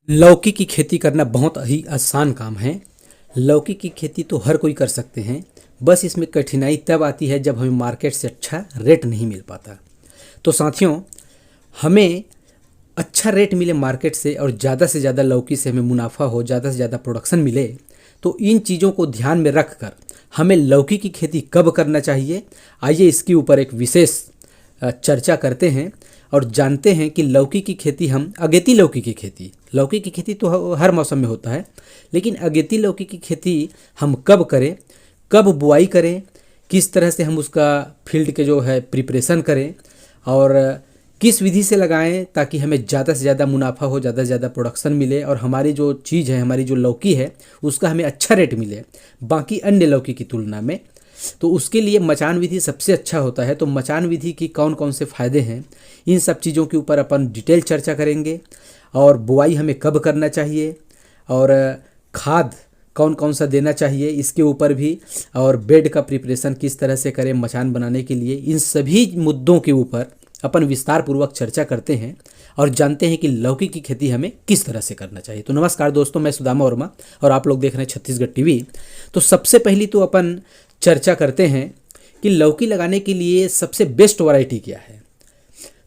लौकी की खेती करना बहुत ही आसान काम है। लौकी की खेती तो हर कोई कर सकते हैं। बस इसमें कठिनाई तब आती है जब हमें मार्केट से अच्छा रेट नहीं मिल पाता। तो साथियों, हमें अच्छा रेट मिले मार्केट से और ज़्यादा से ज़्यादा लौकी से हमें मुनाफा हो, ज़्यादा से ज़्यादा प्रोडक्शन मिले, तो इन चीज़ों को ध्यान में रख कर हमें लौकी की खेती कब करना चाहिए, आइए इसके ऊपर एक विशेष चर्चा करते हैं और जानते हैं कि लौकी की खेती हम अगेती लौकी की खेती तो हर मौसम में होता है, लेकिन अगेती लौकी की खेती हम कब करें, कब बुआई करें, किस तरह से हम उसका फील्ड के जो है प्रिपरेशन करें और किस विधि से लगाएं ताकि हमें ज़्यादा से ज़्यादा मुनाफा हो, ज़्यादा से ज़्यादा प्रोडक्शन मिले और हमारी जो चीज़ है, हमारी जो लौकी है, उसका हमें अच्छा रेट मिले बाकी अन्य लौकी की तुलना में। तो उसके लिए मचान विधि सबसे अच्छा होता है। तो मचान विधि की कौन कौन से फ़ायदे हैं, इन सब चीज़ों के ऊपर अपन डिटेल चर्चा करेंगे। और बुआई हमें कब करना चाहिए और खाद कौन कौन सा देना चाहिए इसके ऊपर भी, और बेड का प्रिपरेशन किस तरह से करें मचान बनाने के लिए, इन सभी मुद्दों के ऊपर अपन विस्तार पूर्वक चर्चा करते हैं और जानते हैं कि लौकी की खेती हमें किस तरह से करना चाहिए। तो नमस्कार दोस्तों, मैं सुदामा वर्मा और आप लोग देख रहे हैं छत्तीसगढ़ टीवी। तो सबसे पहली तो अपन चर्चा करते हैं कि लौकी लगाने के लिए सबसे बेस्ट वैरायटी क्या है।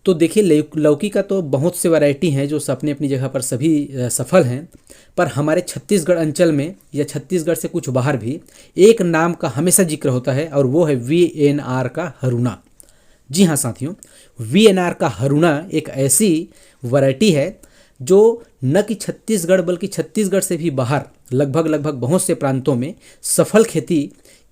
तो देखिए, लौकी का तो बहुत से वैरायटी हैं जो अपनी अपनी जगह पर सभी सफल हैं, पर हमारे छत्तीसगढ़ अंचल में या छत्तीसगढ़ से कुछ बाहर भी एक नाम का हमेशा जिक्र होता है और वो है VNR का हरुणा। जी हाँ साथियों, VNR का हरुणा एक ऐसी वैरायटी है जो न कि छत्तीसगढ़ बल्कि छत्तीसगढ़ से भी बाहर लगभग बहुत से प्रांतों में सफल खेती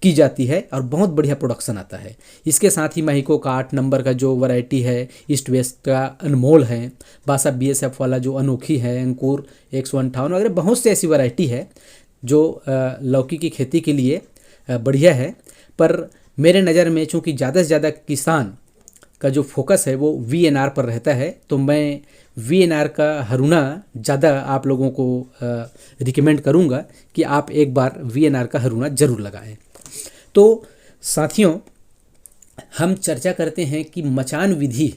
की जाती है और बहुत बढ़िया प्रोडक्शन आता है। इसके साथ ही महिको का 8 नंबर का जो वैरायटी है, ईस्ट वेस्ट का अनमोल है, बासा BSF वाला जो अनोखी है, अंकुर 158 वगैरह बहुत से ऐसी वैरायटी है जो लौकी की खेती के लिए बढ़िया है। पर मेरे नज़र में चूँकि ज़्यादा से ज़्यादा किसान का जो फोकस है वो VNR पर रहता है, तो मैं VNR का हरुणा ज़्यादा आप लोगों को रिकमेंड करूँगा कि आप एक बार VNR का हरुणा ज़रूर लगाएं। तो साथियों, हम चर्चा करते हैं कि मचान विधि,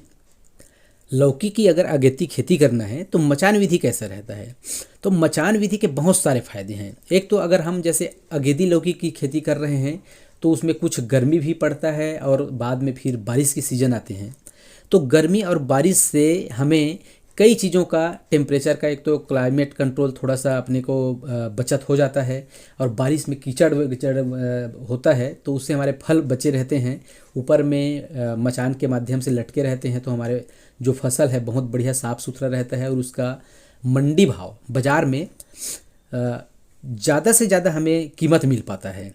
लौकी की अगर अगेती खेती करना है तो मचान विधि कैसा रहता है। तो मचान विधि के बहुत सारे फायदे हैं। एक तो अगर हम जैसे अगेती लौकी की खेती कर रहे हैं तो उसमें कुछ गर्मी भी पड़ता है और बाद में फिर बारिश की सीज़न आते हैं। तो गर्मी और बारिश से हमें कई चीज़ों का, टेम्परेचर का, एक तो क्लाइमेट कंट्रोल थोड़ा सा अपने को बचत हो जाता है, और बारिश में कीचड़ होता है तो उससे हमारे फल बचे रहते हैं, ऊपर में मचान के माध्यम से लटके रहते हैं, तो हमारे जो फसल है बहुत बढ़िया साफ़ सुथरा रहता है और उसका मंडी भाव बाज़ार में ज़्यादा से ज़्यादा हमें कीमत मिल पाता है।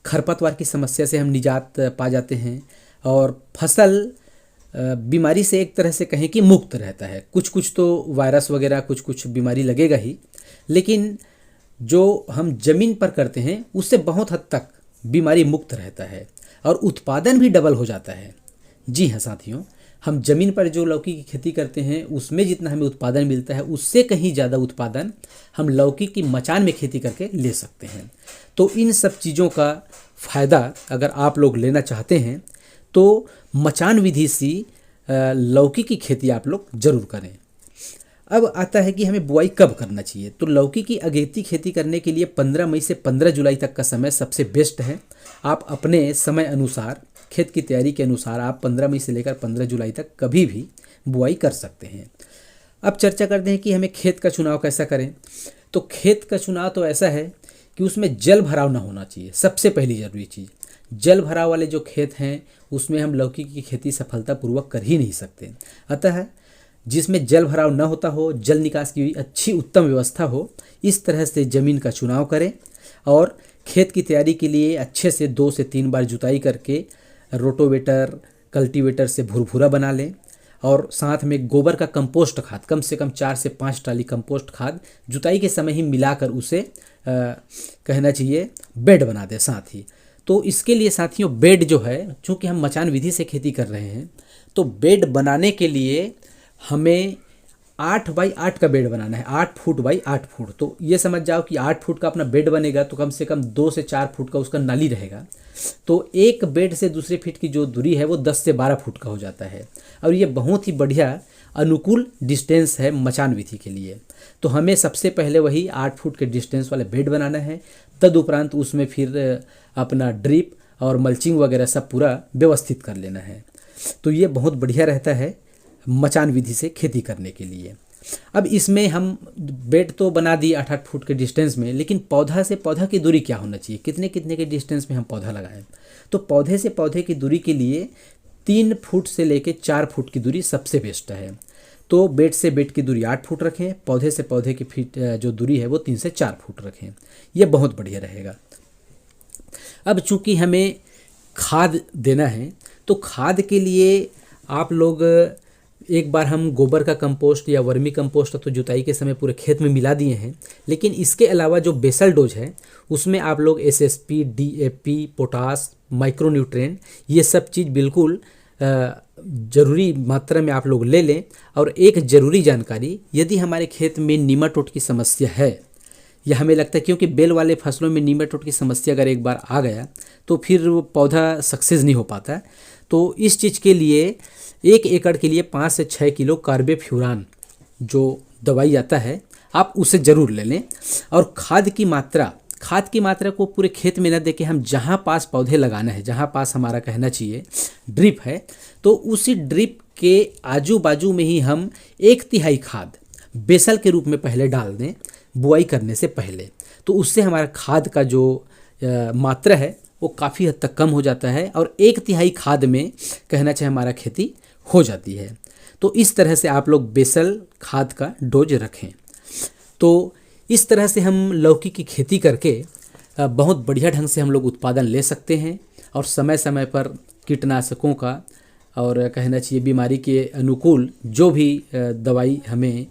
खरपतवार की समस्या से हम निजात पा जाते हैं और फसल बीमारी से एक तरह से कहें कि मुक्त रहता है। कुछ तो वायरस वगैरह कुछ बीमारी लगेगा ही, लेकिन जो हम ज़मीन पर करते हैं उससे बहुत हद तक बीमारी मुक्त रहता है और उत्पादन भी डबल हो जाता है। जी हाँ साथियों, हम ज़मीन पर जो लौकी की खेती करते हैं उसमें जितना हमें उत्पादन मिलता है उससे कहीं ज़्यादा उत्पादन हम लौकी की मचान में खेती करके ले सकते हैं। तो इन सब चीज़ों का फ़ायदा अगर आप लोग लेना चाहते हैं तो मचान विधि से लौकी की खेती आप लोग ज़रूर करें। अब आता है कि हमें बुआई कब करना चाहिए। तो लौकी की अगेती खेती करने के लिए 15 मई से 15 जुलाई तक का समय सबसे बेस्ट है। आप अपने समय अनुसार, खेत की तैयारी के अनुसार आप 15 मई से लेकर 15 जुलाई तक कभी भी बुआई कर सकते हैं। अब चर्चा करते हैं कि हमें खेत का चुनाव कैसा करें। तो खेत का चुनाव तो ऐसा है कि उसमें जल भराव ना होना चाहिए। सबसे पहली ज़रूरी चीज़, जल भराव वाले जो खेत हैं उसमें हम लौकी की खेती सफलतापूर्वक कर ही नहीं सकते। अतः जिसमें जल भराव न होता हो, जल निकास की अच्छी उत्तम व्यवस्था हो, इस तरह से ज़मीन का चुनाव करें और खेत की तैयारी के लिए अच्छे से 2 से 3 बार जुताई करके रोटोवेटर, कल्टीवेटर से भुरभुरा बना लें और साथ में गोबर का कंपोस्ट खाद, कम से कम 4 से 5 ट्राली कंपोस्ट खाद जुताई के समय ही मिलाकर उसे कहना चाहिए बेड बना दें साथ ही। तो इसके लिए साथियों बेड जो है, चूँकि हम मचान विधि से खेती कर रहे हैं, तो बेड बनाने के लिए हमें 8 बाई 8 का बेड बनाना है, 8 फुट बाई 8 फुट। तो ये समझ जाओ कि 8 फुट का अपना बेड बनेगा तो कम से कम 2 से 4 फुट का उसका नाली रहेगा। तो एक बेड से दूसरे फीट की जो दूरी है वो 10 से 12 फुट का हो जाता है और ये बहुत ही बढ़िया अनुकूल डिस्टेंस है मचान विधि के लिए। तो हमें सबसे पहले वही 8 फुट के डिस्टेंस वाले बेड बनाना है, तदुपरांत उसमें फिर अपना ड्रिप और मल्चिंग वगैरह सब पूरा व्यवस्थित कर लेना है। तो ये बहुत बढ़िया रहता है मचान विधि से खेती करने के लिए। अब इसमें हम बेड तो बना दिए 8-8 फुट के डिस्टेंस में, लेकिन पौधा से पौधा की दूरी क्या होना चाहिए, कितने कितने के डिस्टेंस में हम पौधा लगाएं। तो पौधे से पौधे की दूरी के लिए 3 फुट से लेकर 4 फुट की दूरी सबसे बेस्ट है। तो बेड से बेड की दूरी 8 फुट रखें, पौधे से पौधे की फीट जो दूरी है वो 3 से 4 फुट रखें, ये बहुत बढ़िया रहेगा। अब चूंकि हमें खाद देना है, तो खाद के लिए आप लोग एक बार हम गोबर का कंपोस्ट या वर्मी कंपोस्ट तो जुताई के समय पूरे खेत में मिला दिए हैं, लेकिन इसके अलावा जो बेसल डोज है उसमें आप लोग एसएसपी, डीएपी, पोटास, माइक्रोन्यूट्रिएंट ये सब चीज़ बिल्कुल ज़रूरी मात्रा में आप लोग ले लें। और एक ज़रूरी जानकारी, यदि हमारे खेत में नीमाटोड की समस्या है, या हमें लगता है क्योंकि बेल वाले फसलों में नीमाटोड की समस्या अगर एक बार आ गया तो फिर वो पौधा सक्सेस नहीं हो पाता, तो इस चीज़ के लिए 1 एकड़ के लिए 5 से 6 किलो कार्बेफ्यूरान जो दवाई आता है आप उसे ज़रूर ले लें। और खाद की मात्रा को पूरे खेत में न दे के हम जहाँ पास पौधे लगाना है, जहाँ पास हमारा कहना चाहिए ड्रिप है, तो उसी ड्रिप के आजू बाजू में ही हम 1/3 खाद बेसल के रूप में पहले डाल दें बुआई करने से पहले। तो उससे हमारा खाद का जो मात्रा है वो काफ़ी हद तक कम हो जाता है और 1/3 खाद में कहना चाहिए हमारा खेती हो जाती है। तो इस तरह से आप लोग बेसल खाद का डोज रखें। तो इस तरह से हम लौकी की खेती करके बहुत बढ़िया ढंग से हम लोग उत्पादन ले सकते हैं और समय समय पर कीटनाशकों का और कहना चाहिए बीमारी के अनुकूल जो भी दवाई हमें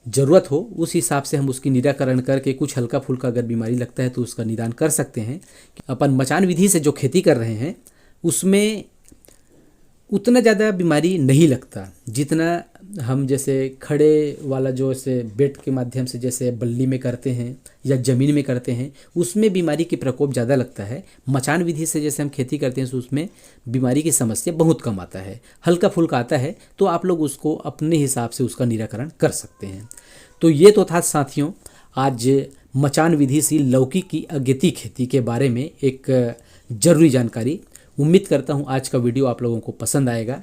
ज़रूरत हो उस हिसाब से हम उसकी निराकरण करके कुछ हल्का फुल्का अगर बीमारी लगता है तो उसका निदान कर सकते हैं। अपन मचान विधि से जो खेती कर रहे हैं उसमें उतना ज़्यादा बीमारी नहीं लगता जितना हम जैसे खड़े वाला जो ऐसे बेड के माध्यम से जैसे बल्ली में करते हैं या ज़मीन में करते हैं, उसमें बीमारी की प्रकोप ज़्यादा लगता है। मचान विधि से जैसे हम खेती करते हैं तो उसमें बीमारी की समस्या बहुत कम आता है, हल्का फुल्का आता है, तो आप लोग उसको अपने हिसाब से उसका निराकरण कर सकते हैं। तो ये तो था साथियों आज मचान विधि से लौकी की अगेती खेती के बारे में एक ज़रूरी जानकारी। उम्मीद करता हूँ आज का वीडियो आप लोगों को पसंद आएगा।